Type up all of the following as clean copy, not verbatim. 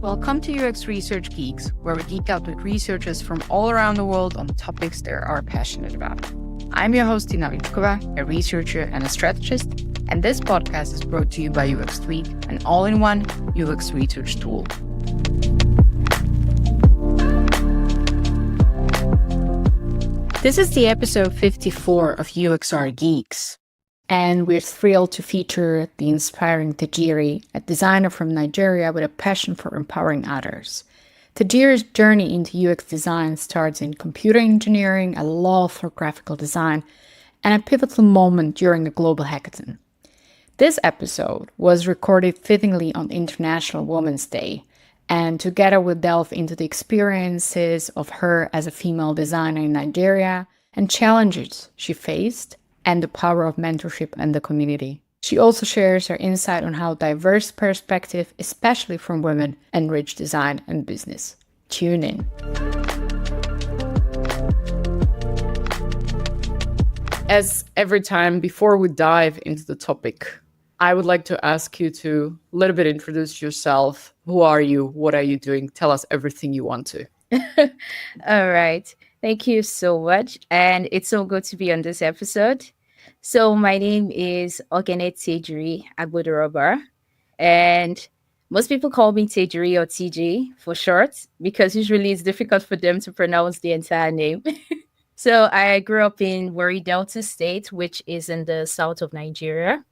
Welcome to UX Research Geeks, where we geek out with researchers from all around the world on topics they are passionate about. I'm your host, Tina Vitkova, a researcher and a strategist, and this podcast is brought to you by UX Tweak, an all-in-one UX research tool. This is the episode 54 of UXR Geeks, and we're thrilled to feature the inspiring Tejiri, a designer from Nigeria with a passion for empowering others. Tejiri's journey into UX design starts in computer engineering, a love for graphical design, and a pivotal moment during the global hackathon. This episode was recorded fittingly on International Women's Day, and together we'll delve into the experiences of her as a female designer in Nigeria and challenges she faced and the power of mentorship and the community. She also shares her insight on how diverse perspective, especially from women, enrich design and business. Tune in. As every time, before we dive into the topic, I would like to ask you to a little bit introduce yourself. Who are you? What are you doing? Tell us everything you want to. All right. Thank you so much. And it's so good to be on this episode. So my name is Oghenetejiri Agbodoroba. And most people call me Tejiri or TJ for short, because usually it's difficult for them to pronounce the entire name. So I grew up in Warri Delta State, which is in the south of Nigeria.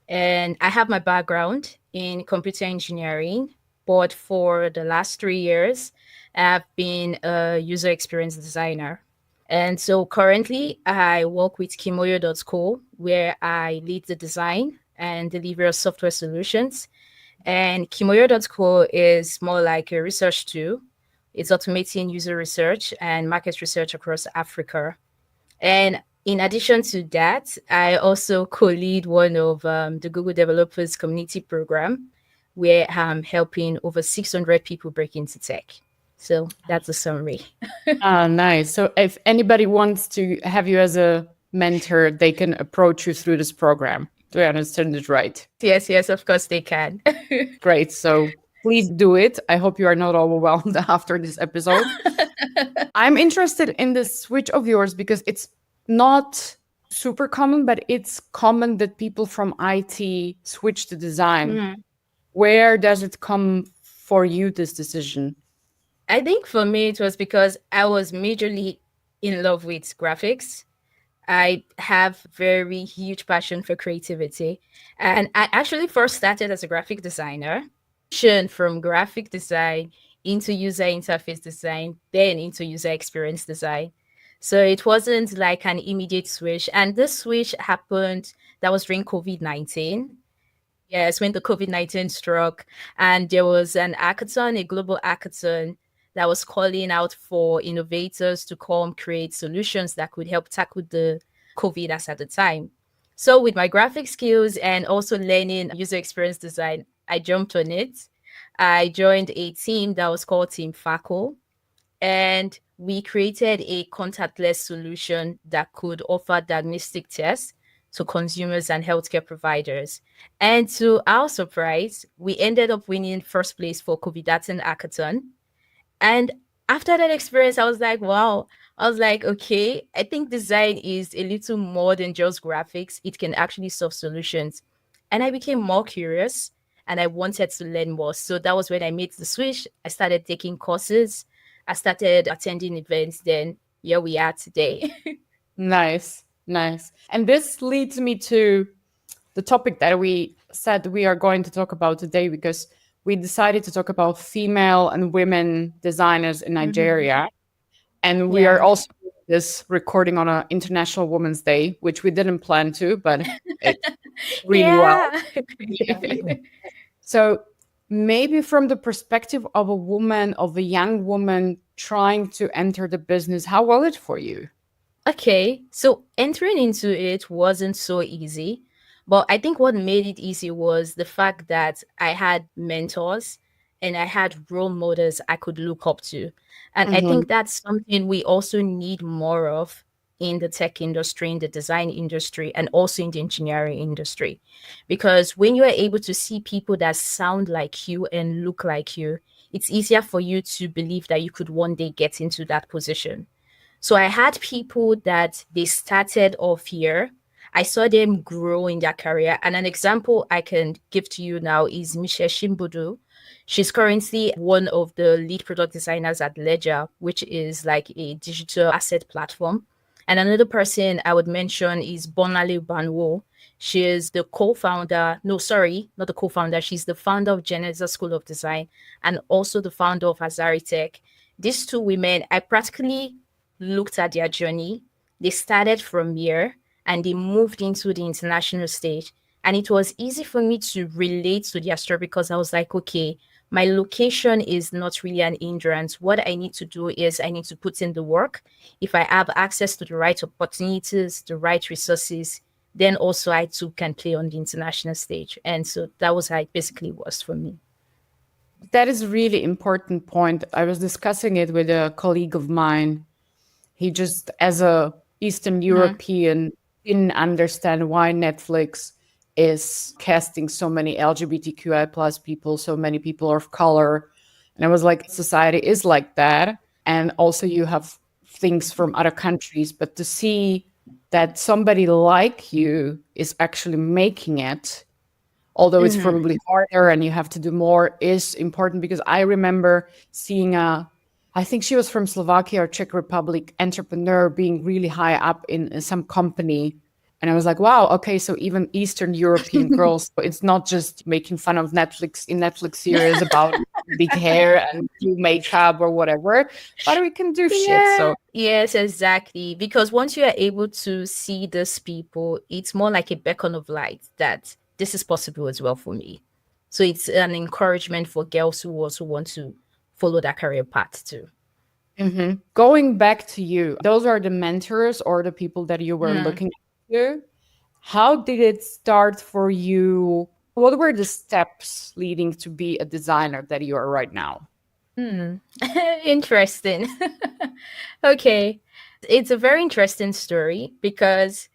And I have my background in computer engineering, but for the last 3 years, I've been a user experience designer. And so currently, I work with Kimoyo.co, where I lead the design and delivery of software solutions. And Kimoyo.co is more like a research tool. It's automating user research and market research across Africa. And in addition to that, I also co-lead one of the Google Developers Community Program, where I'm helping over 600 people break into tech. So that's a summary. Nice. So if anybody wants to have you as a mentor, they can approach you through this program. Do I understand it right? Yes, of course they can. Great. So please do it. I hope you are not overwhelmed after this episode. I'm interested in this switch of yours because it's not super common, but it's common that people from IT switch to design. Mm-hmm. Where does it come for you, this decision? I think for me, it was because I was majorly in love with graphics. I have very huge passion for creativity. And I actually first started as a graphic designer, from graphic design into user interface design, then into user experience design. So it wasn't like an immediate switch. And this switch happened, that was during COVID-19. Yes, when the COVID-19 struck, and there was an hackathon, a global hackathon, that was calling out for innovators to come create solutions that could help tackle the COVID as at the time. So with my graphic skills and also learning user experience design, I jumped on it. I joined a team that was called Team FACO, and we created a contactless solution that could offer diagnostic tests to consumers and healthcare providers. And to our surprise, we ended up winning first place for COVID-19 hackathon. And after that experience, I was like, wow. I was like, okay, I think design is a little more than just graphics. It can actually solve solutions. And I became more curious and I wanted to learn more. So that was when I made the switch. I started taking courses. I started attending events. Then here we are today. Nice. And this leads me to the topic that we said we are going to talk about today, because we decided to talk about female and women designers in Nigeria. Mm-hmm. And we are also doing this recording on an International Women's Day, which we didn't plan to, but it's really well. So maybe from the perspective of a woman, of a young woman trying to enter the business, how was it for you? Okay, so entering into it wasn't so easy. But I think what made it easy was the fact that I had mentors and I had role models I could look up to. And I think that's something we also need more of in the tech industry, in the design industry, and also in the engineering industry. Because when you are able to see people that sound like you and look like you, it's easier for you to believe that you could one day get into that position. So I had people that they started off here. I saw them grow in their career. And an example I can give to you now is Michelle Shimbudu. She's currently one of the lead product designers at Ledger, which is like a digital asset platform. And another person I would mention is Bonale Banwo. She is the co-founder, no, sorry, not the co-founder. She's the founder of Geneza School of Design and also the founder of Azari Tech. These two women, I practically looked at their journey. They started from here and they moved into the international stage. And it was easy for me to relate to their story because I was like, okay, my location is not really an hindrance. What I need to do is I need to put in the work. If I have access to the right opportunities, the right resources, then also I too can play on the international stage. And so that was how it basically was for me. That is a really important point. I was discussing it with a colleague of mine. He just, as a Eastern Mm-hmm. European, didn't understand why Netflix is casting so many LGBTQI plus people, so many people of color. And I was like, society is like that. And also you have things from other countries, but to see that somebody like you is actually making it, although it's Mm-hmm. probably harder and you have to do more, is important. Because I remember seeing I think she was from Slovakia or Czech Republic, entrepreneur being really high up in some company. And I was like, wow, okay, so even Eastern European girls, it's not just making fun of Netflix in Netflix series about big hair and do makeup or whatever, but we can do shit. Yeah. So, Yes, exactly. Because once you are able to see these people, it's more like a beacon of light that this is possible as well for me. So it's an encouragement for girls who also want to follow that career path too. going back to you, those are the mentors or the people that you were Mm. looking to. How did it start for you? What were the steps leading to be a designer that you are right now? Interesting. Okay. It's a very interesting story because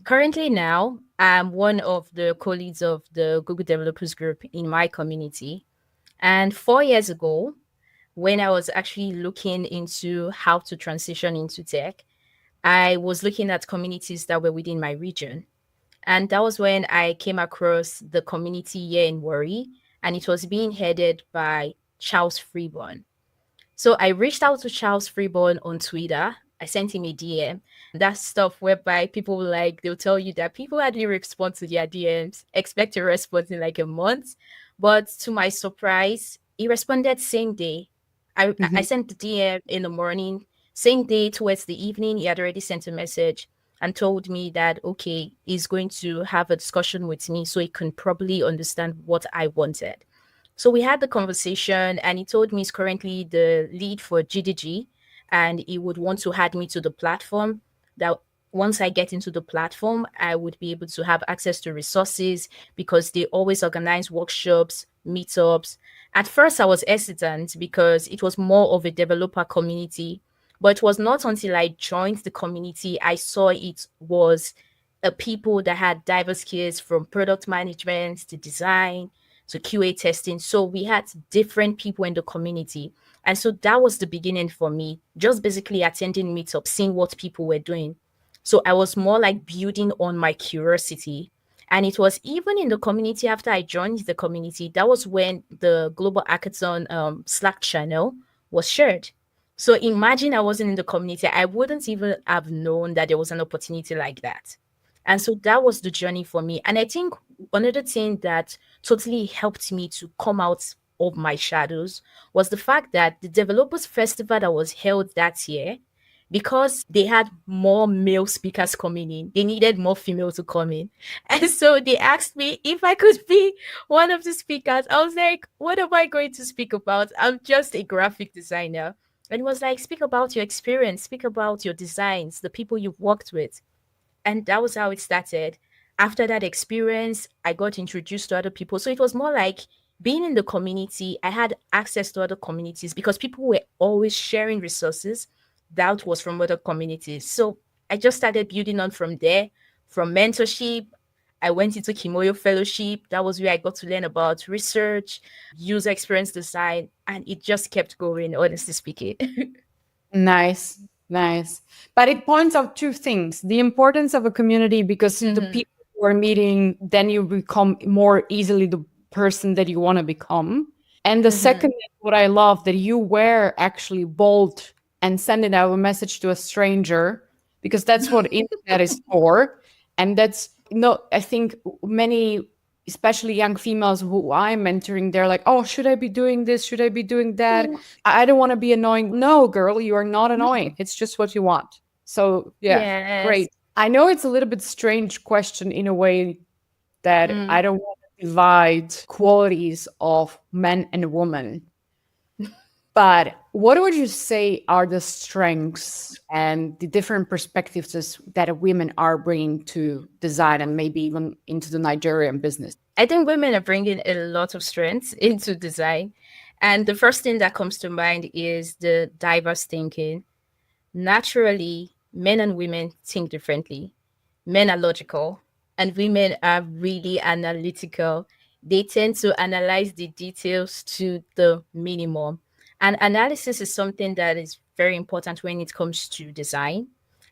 currently now I'm one of the co-leads of the Google Developers Group in my community. And 4 years ago, when I was actually looking into how to transition into tech, I was looking at communities that were within my region. And that was when I came across the community here in Warri, and it was being headed by Charles Freeborn. So I reached out to Charles Freeborn on Twitter. I sent him a DM. That stuff whereby people like they'll tell you that people hardly respond to their DMs, expect a response in like a month. But to my surprise, he responded same day. I Mhm. sent the DM in the morning, same day towards the evening, he had already sent a message and told me that okay, he's going to have a discussion with me so he can probably understand what I wanted. So we had the conversation, and he told me he's currently the lead for GDG, and he would want to add me to the platform. That once I get into the platform, I would be able to have access to resources because they always organize workshops, meetups. At first, I was hesitant because it was more of a developer community, but it was not until I joined the community I saw it was a people that had diverse skills from product management to design to QA testing. So we had different people in the community. And so that was the beginning for me, just basically attending meetups, seeing what people were doing. So I was more like building on my curiosity. And it was even in the community after I joined the community, that was when the Global Hackathon Slack channel was shared. So imagine I wasn't in the community, I wouldn't even have known that there was an opportunity like that. And so that was the journey for me. And I think another thing that totally helped me to come out of my shadows was the fact that the developers festival that was held that year, because they had more male speakers coming in, they needed more female to come in. And so they asked me if I could be one of the speakers. I was like, what am I going to speak about? I'm just a graphic designer. And it was like, speak about your experience, speak about your designs, the people you've worked with. And that was how it started. After that experience, I got introduced to other people. So it was more like being in the community. I had access to other communities because people were always sharing resources that was from other communities. So I just started building on from there, from mentorship. I went into Kimoyo Fellowship. That was where I got to learn about research, user experience design, and it just kept going, honestly speaking. Nice, nice. But it points out two things: the importance of a community, because the Hmm. people who are meeting, then you become more easily the person that you want to become. And the second Hmm. is what I love, that you were actually bold and sending out a message to a stranger, because that's what internet is for. And that's no, I think many, especially young females who I'm mentoring, they're like, oh, should I be doing this? Should I be doing that? I don't want to be annoying. No, girl, you are not annoying. It's just what you want. So, yeah, Yes. great. I know it's a little bit strange question in a way that I Mm. don't want to divide qualities of men and women. But what would you say are the strengths and the different perspectives that women are bringing to design and maybe even into the Nigerian business? I think women are bringing a lot of strengths into design. And the first thing that comes to mind is the diverse thinking. Naturally, men and women think differently. Men are logical, and women are really analytical. They tend to analyze the details to the minimum. And analysis is something that is very important when it comes to design.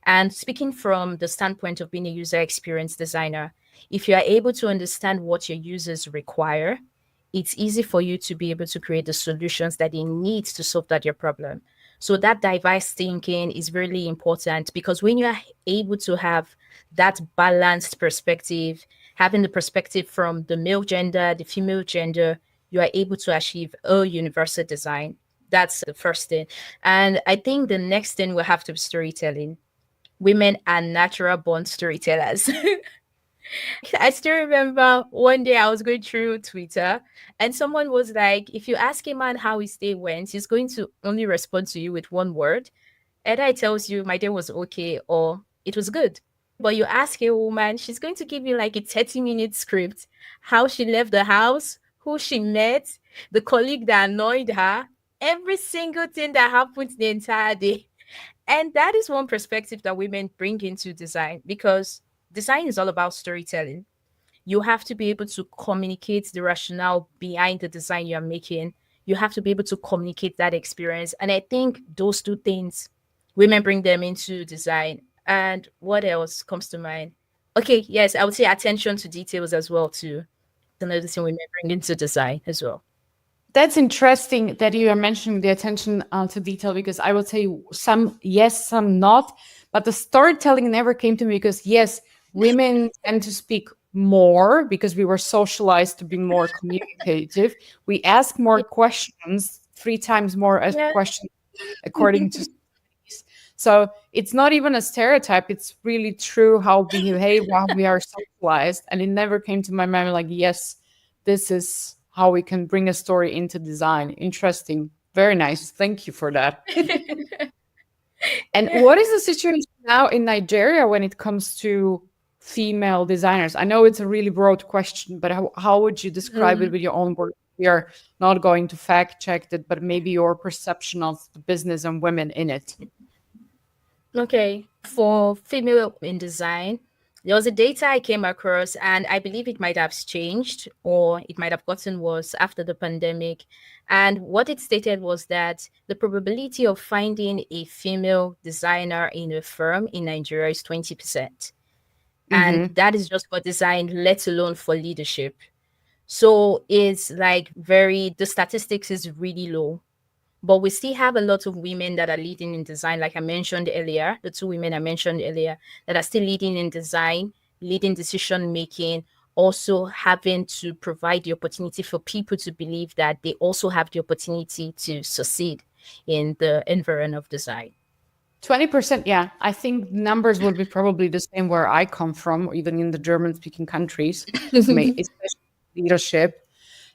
And speaking from the standpoint of being a user experience designer, if you are able to understand what your users require, it's easy for you to be able to create the solutions that they need to solve that your problem. So that diverse thinking is really important, because when you are able to have that balanced perspective, having the perspective from the male gender, the female gender, you are able to achieve a universal design. That's the first thing. And I think the next thing will have to be storytelling. Women are natural born storytellers. I still remember one day I was going through Twitter and someone was like, if you ask a man how his day went, he's going to only respond to you with one word. Either it tells you my day was okay or it was good. But you ask a woman, she's going to give you like a 30-minute script, how she left the house, who she met, the colleague that annoyed her, every single thing that happened the entire day. And that is one perspective that women bring into design, because design is all about storytelling. You have to be able to communicate the rationale behind the design you're making. You have to be able to communicate that experience. And I think those two things, women bring them into design. And what else comes to mind? Okay, yes, I would say attention to details as well too. Another thing women bring into design as well. That's interesting that you are mentioning the attention to detail, because I will tell you some yes, some not. But the storytelling never came to me because, yes, women tend to speak more because we were socialized to be more communicative. We ask more Yeah. questions, three times more Yeah. questions according to studies. So it's not even a stereotype. It's really true how we behave while we are socialized. And it never came to my mind like, yes, this is how we can bring a story into design. Interesting. Very nice. Thank you for that. And what is the situation now in Nigeria when it comes to female designers? I know it's a really broad question, but how would you describe it Mhm. with your own words? We are not going to fact check it, but maybe your perception of the business and women in it. Okay. For female in design, there was a data I came across, and I believe it might have changed or it might have gotten worse after the pandemic. And what it stated was that the probability of finding a female designer in a firm in Nigeria is 20%. And Hmm. that is just for design, let alone for leadership. So it's like the statistics is really low, but we still have a lot of women that are leading in design, like I mentioned earlier, the two women I mentioned earlier that are still leading in design, leading decision making, also having to provide the opportunity for people to believe that they also have the opportunity to succeed in the environment of design. 20%, yeah. I think numbers would be probably the same where I come from, or even in the German speaking countries, especially leadership.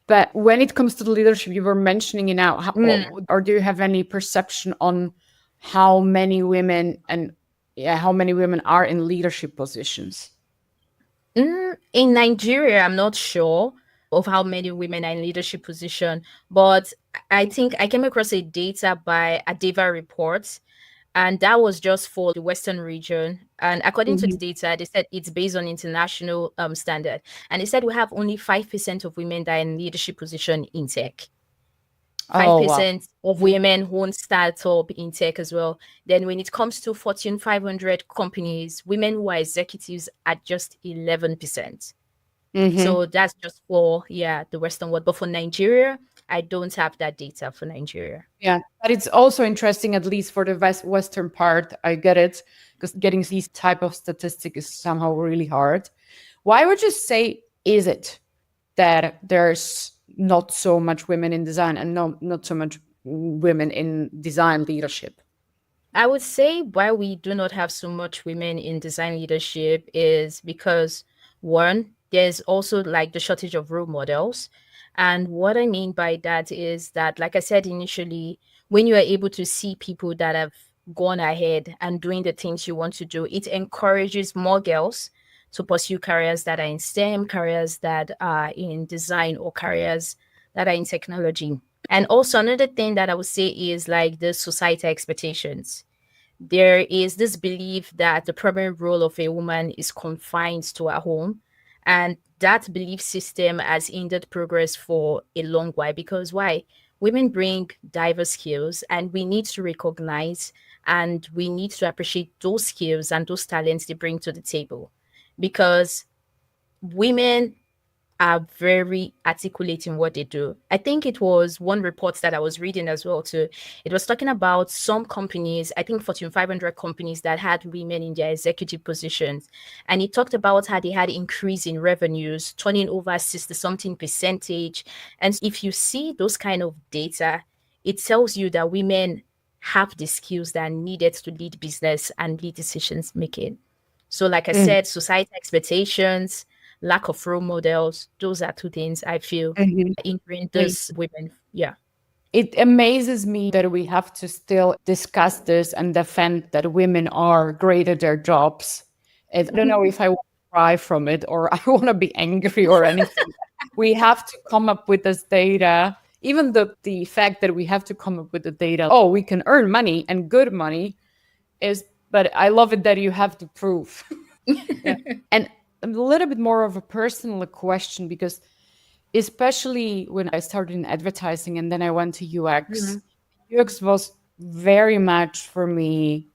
But when it comes to the leadership, you were mentioning it now, Mm. or do you have any perception on how many women and yeah, how many women are in leadership positions? In Nigeria, I'm not sure of how many women are in leadership position, but I think I came across a data by Adeva Report. And that was just for the Western region. And according to the Mhm. data, they said it's based on international standard. And they said we have only 5% of women that are in leadership position in tech. Oh, wow. 5% of women own startup in tech as well. Then when it comes to Fortune 500 companies, women who are executives are just 11%. Hmm. So that's just for, yeah, the Western world. But for Nigeria, I don't have that data for Nigeria. Yeah, but it's also interesting, at least for the western part. I get it, because getting these type of statistic is somehow really hard. Why would you say is it that there's not so much women in design and not so much women in design leadership? I would say why we do not have so much women in design leadership is because one, there's also like the shortage of role models. And what I mean by that is that, like I said initially, when you are able to see people that have gone ahead and doing the things you want to do, it encourages more girls to pursue careers that are in STEM, careers that are in design, or careers that are in technology. And also another thing that I would say is like the society expectations. There is this belief that the primary role of a woman is confined to her home. And that belief system has hindered progress for a long while, because why? Women bring diverse skills, and we need to recognize and we need to appreciate those skills and those talents they bring to the table. Because women are very articulate in what they do. I think it was one report that I was reading as well too. It was talking about some companies, I think Fortune 500 companies that had women in their executive positions. And it talked about how they had increase in revenues, turning over 60 something percentage. And if you see those kind of data, it tells you that women have the skills that are needed to lead business and lead decisions making. So, like I said, society expectations, lack of role models, those are two things I feel Mhm. hindering those women. Yeah. It amazes me that we have to still discuss this and defend that women are great at their jobs. I don't know if I want to cry from it or I want to be angry or anything. We have to come up with this data. Even the fact that we have to come up with the data, oh, we can earn money and good money is, but I love it that you have the proof. Yeah. And a little bit more of a personal question, because especially when I started in advertising and then I went to UX. Mhm. UX was very much for me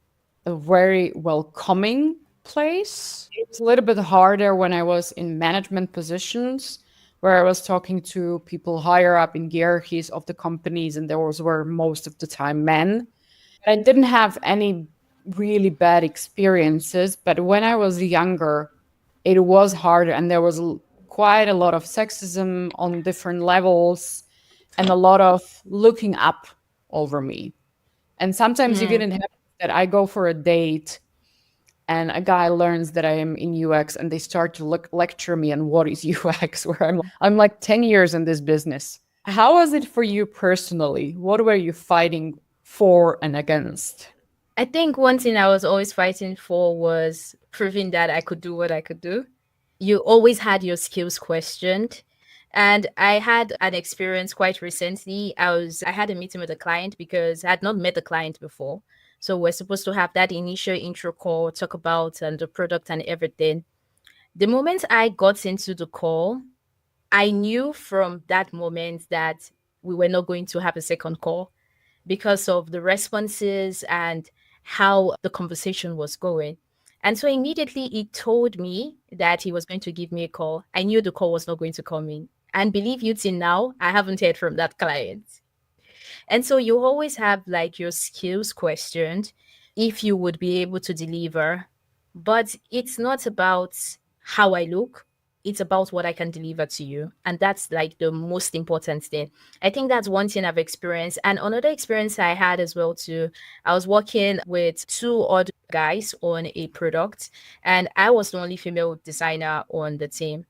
a very welcoming place. It was a little bit harder when I was in management positions where I was talking to people higher up in hierarchies of the companies, and those were most of the time men. I didn't have any really bad experiences, but when I was younger, it was harder, and there was quite a lot of sexism on different levels and a lot of looking up over me. And sometimes Mm. even it happens that I go for a date and a guy learns that I am in UX and they start to lecture me on what is UX, where I'm like 10 years in this business. How was it for you personally? What were you fighting for and against? I think one thing I was always fighting for was proving that I could do what I could do. You always had your skills questioned. And I had an experience quite recently. I had a meeting with a client because I had not met the client before. So we're supposed to have that initial intro call, talk about and the product and everything. The moment I got into the call, I knew from that moment that we were not going to have a second call because of the responses and how the conversation was going. And so immediately he told me that he was going to give me a call. I knew the call was not going to come in. And believe you till now, I haven't heard from that client. And so you always have like your skills questioned if you would be able to deliver. But it's not about how I look, it's about what I can deliver to you. And that's like the most important thing. I think that's one thing I've experienced. And another experience I had as well too, I was working with two other guys on a product, and I was the only female designer on the team.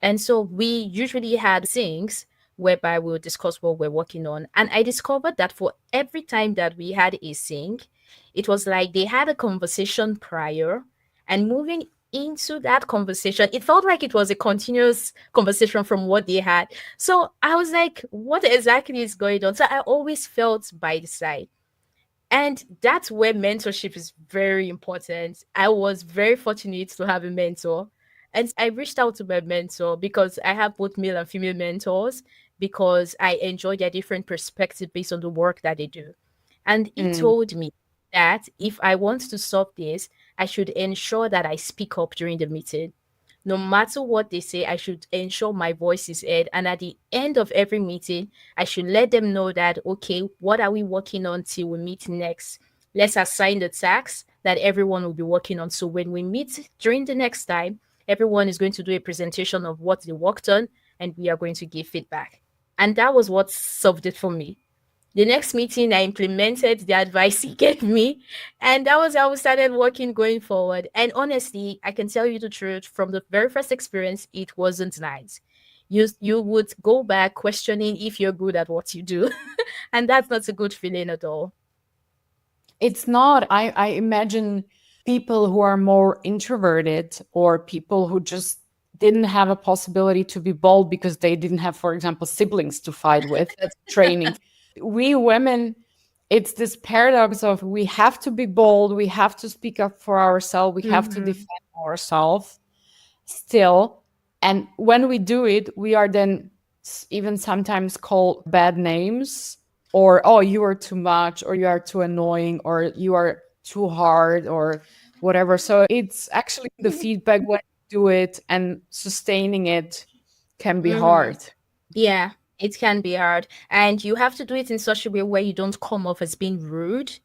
And so we usually had things whereby we'll discuss what we're working on. And I discovered that for every time that we had a sync, it was like they had a conversation prior, and moving into that conversation, it felt like it was a continuous conversation from what they had. So I was like, what exactly is going on? So I always felt by the side. And that's where mentorship is very important. I was very fortunate to have a mentor. And I reached out to my mentor because I have both male and female mentors because I enjoy their different perspective based on the work that they do. And he Mm. told me that if I want to solve this, I should ensure that I speak up during the meeting. No matter what they say, I should ensure my voice is heard. And at the end of every meeting, I should let them know that, okay, what are we working on till we meet next? Let's assign the tasks that everyone will be working on. So when we meet during the next time, everyone is going to do a presentation of what they worked on and we are going to give feedback. And that was what solved it for me. The next meeting, I implemented the advice he gave me, and that was how we started working going forward. And honestly, I can tell you the truth, from the very first experience, it wasn't nice. You would go back questioning if you're good at what you do, and that's not a good feeling at all. It's not. I imagine people who are more introverted or people who just didn't have a possibility to be bold because they didn't have, for example, siblings to fight with. That's training. We women, it's this paradox of we have to be bold, we have to speak up for ourselves, we have to Mm-hmm. defend ourselves still. And when we do it, we are then even sometimes called bad names, or, oh, you are too much, or you are too annoying, or you are too hard, or whatever. So it's actually the feedback when you do it and sustaining it can be Mm-hmm. hard. Yeah, it can be hard, and you have to do it in such a way where you don't come off as being rude,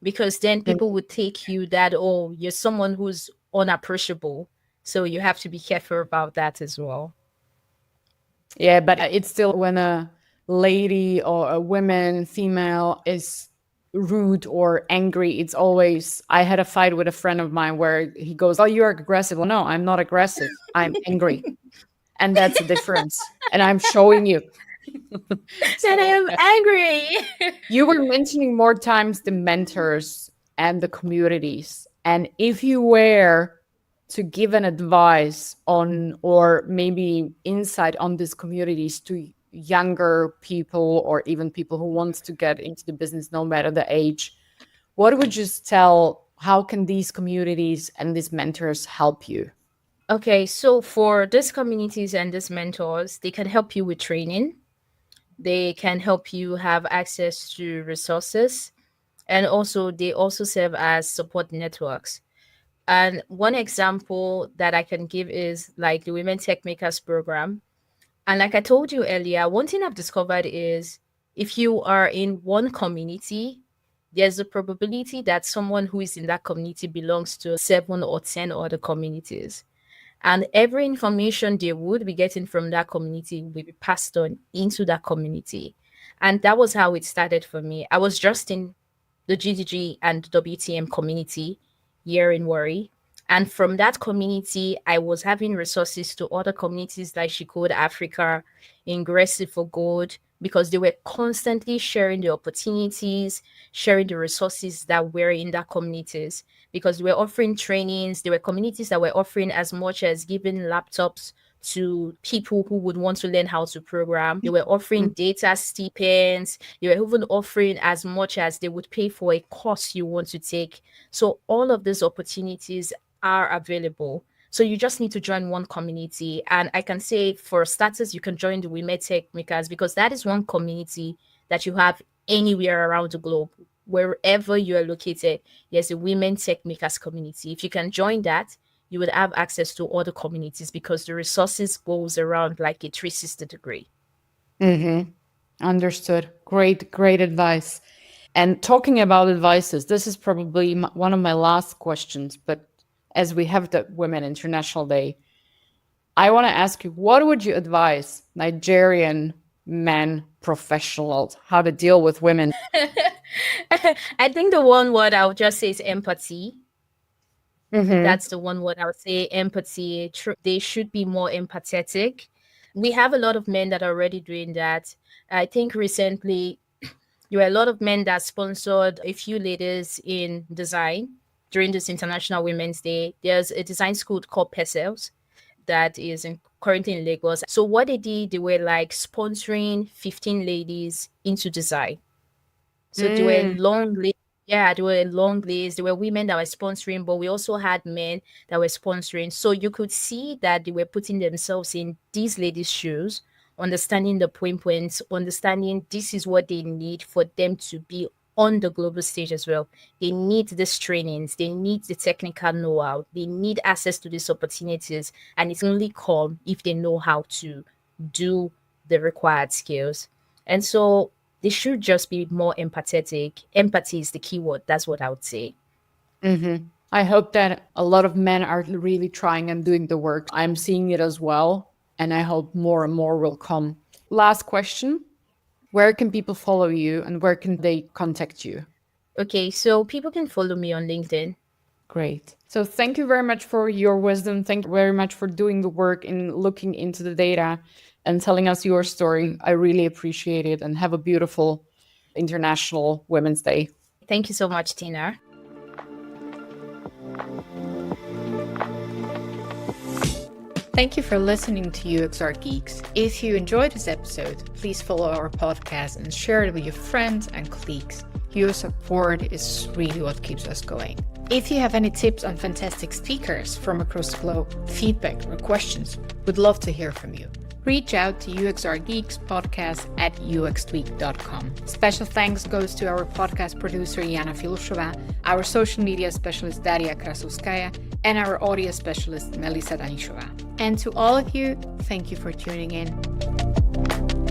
because then Mm. people would take you that, oh, you're someone who's unapproachable. So you have to be careful about that as well. Yeah, but it's still when a lady or a woman, female is rude or angry, it's always. I had a fight with a friend of mine where he goes, "Oh, you're aggressive." Well, no, I'm not aggressive. I'm angry. And that's a difference. And I'm showing you. Then I So, am angry. you were mentioning more times the mentors and the communities. And if you were to give an advice on, or maybe insight on these communities to younger people or even people who wants to get into the business no matter the age, what would you tell? How can these communities and these mentors help you? Okay, so for these communities and these mentors, they can help you with training. They can help you have access to resources. And also, they also serve as support networks. And one example that I can give is like the Women Tech Makers program. And like I told you earlier, one thing I've discovered is if you are in one community, there's a probability that someone who is in that community belongs to 7 or 10 other communities. And every information they would be getting from that community will be passed on into that community. And that was how it started for me. I was just in the GDG and WTM community here in Warri. And from that community, I was having resources to other communities like She Code Africa, Ingressive for Gold, because they were constantly sharing the opportunities, sharing the resources that were in that communities. Because they were offering trainings, there were communities that were offering as much as giving laptops to people who would want to learn how to program. They were offering data stipends. They were even offering as much as they would pay for a course you want to take. So all of these opportunities are available. So you just need to join one community. And I can say for starters, you can join the Women Tech Makers because that is one community that you have anywhere around the globe. Wherever you are located, there's a Women Tech Makers community. If you can join that, you would have access to other communities because the resources goes around like a 360 degree. Mm-hmm. Understood. Great, great advice. And talking about advices, this is probably one of my last questions, but as we have the Women International Day, I want to ask you, what would you advise Nigerian men professionals how to deal with women? I think the one word I would just say is empathy. Mm-hmm. That's the one word I would say, empathy. They should be more empathetic. We have a lot of men that are already doing that. I think recently there were a lot of men that sponsored a few ladies in design during this International Women's Day. There's a design school called Pessels that is currently in Lagos. So what they did, they were like sponsoring 15 ladies into design. So they were Mm. long ladies Yeah, there were a long list. There were women that were sponsoring, but we also had men that were sponsoring. So you could see that they were putting themselves in these ladies' shoes, understanding the points, understanding this is what they need for them to be on the global stage as well. They need these trainings, they need the technical know-how, they need access to these opportunities, and it's only come if they know how to do the required skills. And so they should just be more empathetic. Empathy is the key word. That's what I would say. I hope that a lot of men are really trying and doing the work. I'm seeing it as well. And I hope more and more will come. Last question. Where can people follow you and where can they contact you? Okay, so people can follow me on LinkedIn. Great. So thank you very much for your wisdom. Thank you very much for doing the work in looking into the data and telling us your story. I really appreciate it and have a beautiful International Women's Day. Thank you so much, Tina. Thank you for listening to UXR Geeks. If you enjoyed this episode, please follow our podcast and share it with your friends and colleagues. Your support is really what keeps us going. If you have any tips on fantastic speakers from across the globe, feedback or questions, we'd love to hear from you. Reach out to UXR Geeks podcast at uxtweek.com. Special thanks goes to our podcast producer Jana Filushova, our social media specialist Daria Krasovskaya, and our audio specialist Melissa Danishova. And to all of you, thank you for tuning in.